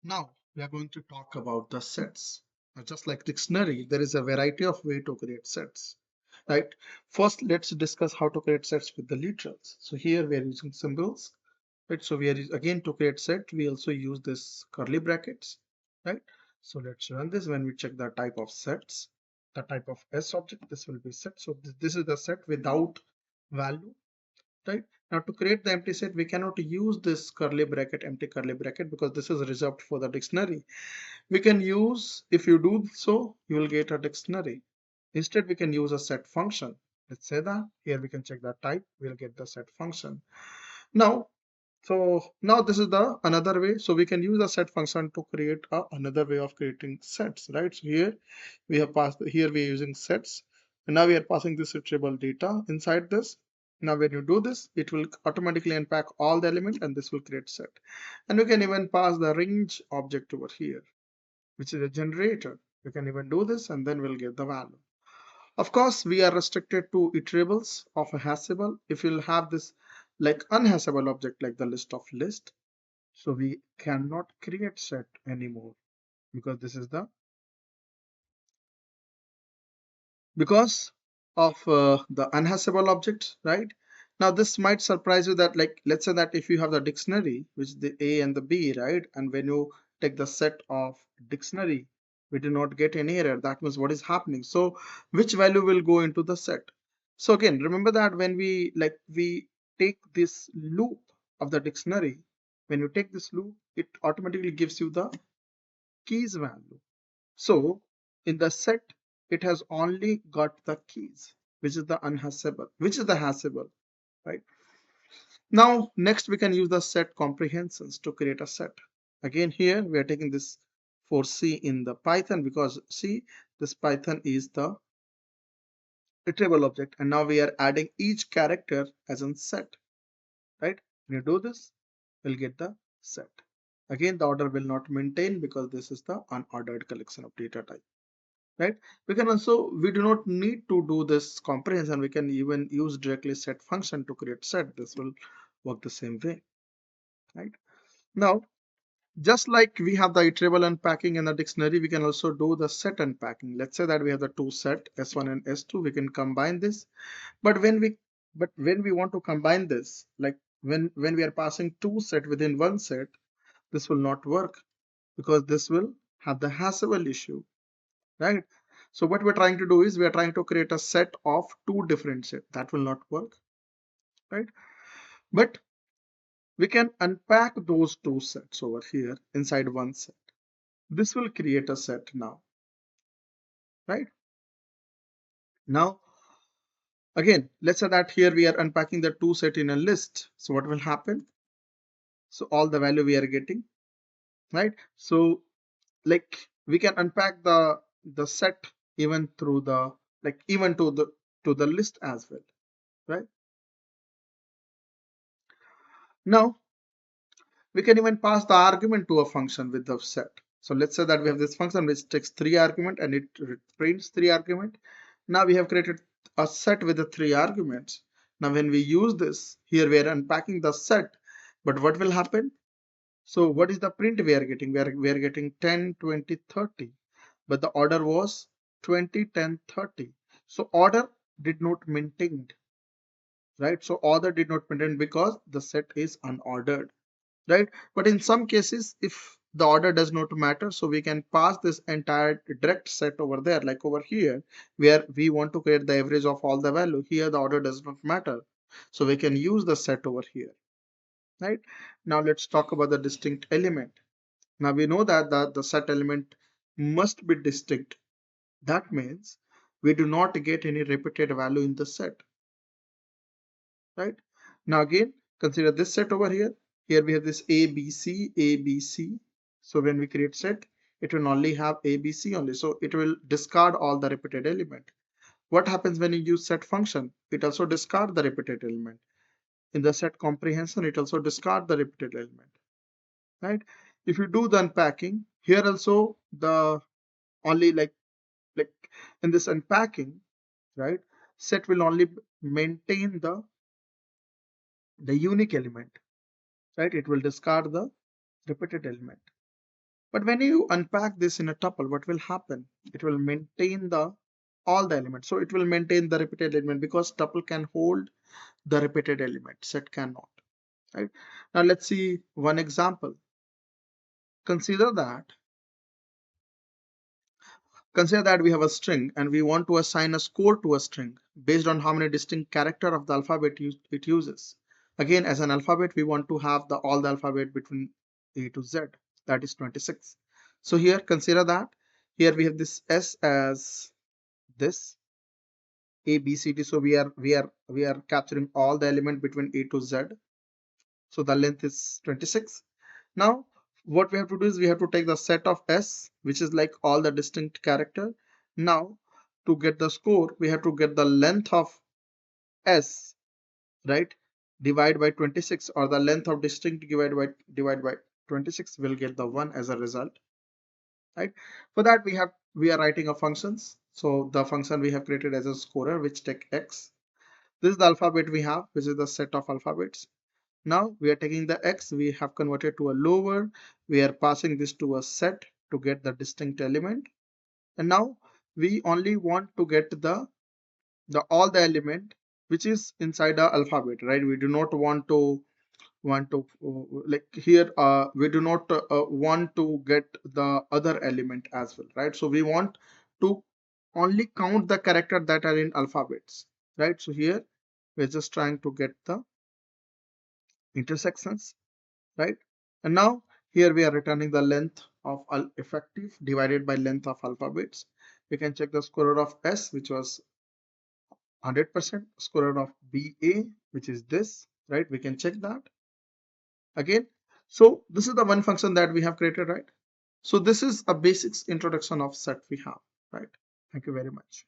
Now we are going to talk about the sets. Just like dictionary, there is a variety of way to create sets, right? First, let's discuss how to create sets with the literals. So here we are using symbols, right? So we are again to create set, we also use this curly brackets, right? So let's run this. When we check the type of sets, the type of S object, this will be set. So this is the set without value, right? Now to create the empty set, we cannot use this curly bracket, empty curly bracket, because this is reserved for the dictionary. We can use, if you do so, you will get a dictionary. Instead, we can use a set function. Let's say that here we can check the type, we'll get the set function. Now, now this is the another way. So we can use a set function to create another way of creating sets, right? So here we have passed, here we are using sets, and now we are passing this retrievable data inside this. Now when you do this, it will automatically unpack all the elements and this will create set. And you can even pass the range object over here, which is a generator. You can even do this and then we'll get the value. Of course, we are restricted to iterables of a hashable. If you'll have this like unhashable object like the list of list, so we cannot create set anymore because this is the because of the unhashable object, right? Now this might surprise you that, like, let's say that if you have the dictionary, which is the A and the B, right? And when you take the set of dictionary, we do not get any error. That means what is happening? So which value will go into the set? So again, remember that when we take this loop of the dictionary, when you take this loop, it automatically gives you the keys value. So in the set, it has only got the keys, which is the unhashable, which is the hashable, right? Now, next we can use the set comprehensions to create a set. Again, here we are taking this for C in the Python because C, this Python is the iterable object, and now we are adding each character as a set, right? When you do this, we'll get the set. Again, the order will not maintain because this is the unordered collection of data type. Right? We can also, we do not need to do this comprehension. We can even use directly set function to create set. This will work the same way, right? Now, just like we have the iterable unpacking in the dictionary, we can also do the set unpacking. Let's say that we have the two set S1 and S2. We can combine this, but when we want to combine this, like when we are passing two set within one set, this will not work because this will have the hashable issue, right? So what we're trying to do is we are trying to create a set of two different sets. That will not work, right? But we can unpack those two sets over here inside one set. This will create a set now, right? Now, again, let's say that here we are unpacking the two set in a list. So what will happen? So all the value we are getting, right? So like we can unpack the set even through the even to the list as well, right? Now we can even pass the argument to a function with the set. So let's say that we have this function which takes three argument and it prints three argument. Now we have created a set with the three arguments. Now when we use this, here we are unpacking the set, but what will happen? So what is the print we are getting? We are getting 10, 20, 30, but the order was 20, 10, 30. So order did not maintain, right? So order did not maintain because the set is unordered, right? But in some cases, if the order does not matter, so we can pass this entire direct set over there, like over here, where we want to create the average of all the value. Here, the order does not matter. So we can use the set over here, right? Now let's talk about the distinct element. Now we know that the set element must be distinct. That means we do not get any repeated value in the set, right? Now again, consider this set over here. Here we have this A, B, C, A, B, C. So when we create set, it will only have A, B, C only. So it will discard all the repeated element. What happens when you use set function? It also discard the repeated element. In the set comprehension, it also discard the repeated element, right? If you do the unpacking, here also the only like in this unpacking, right? Set will only maintain the unique element, right? It will discard the repeated element. But when you unpack this in a tuple, what will happen? It will maintain the all the elements. So it will maintain the repeated element because tuple can hold the repeated element, set cannot. Right? Now let's see one example. Consider that we have a string and we want to assign a score to a string based on how many distinct characters of the alphabet it uses. Again, as an alphabet, we want to have all the alphabet between A to Z, that is 26. So here, consider that here we have this S as this A, B, C, D. So we are capturing all the element between A to Z. So the length is 26. Now, what we have to do is we have to take the set of S, which is like all the distinct character. Now, to get the score, we have to get the length of S, right? Divide by 26, or the length of distinct divide by 26 will get the 1 as a result, right? For that, we are writing a functions. So the function we have created as a scorer, which take X. This is the alphabet we have, which is the set of alphabets. Now we are taking the X, we have converted to a lower, we are passing this to a set to get the distinct element. And now we only want to get the all the element which is inside the alphabet, right? We do not like here we do not want to get the other element as well, right? So we want to only count the character that are in alphabets, right? So here we're just trying to get the intersections, right? And now here we are returning the length of effective divided by length of alphabets. We can check the square root of S, which was 100%, square root of BA, which is this, right? We can check that again. So this is the one function that we have created, right? So this is a basics introduction of set we have, right? Thank you very much.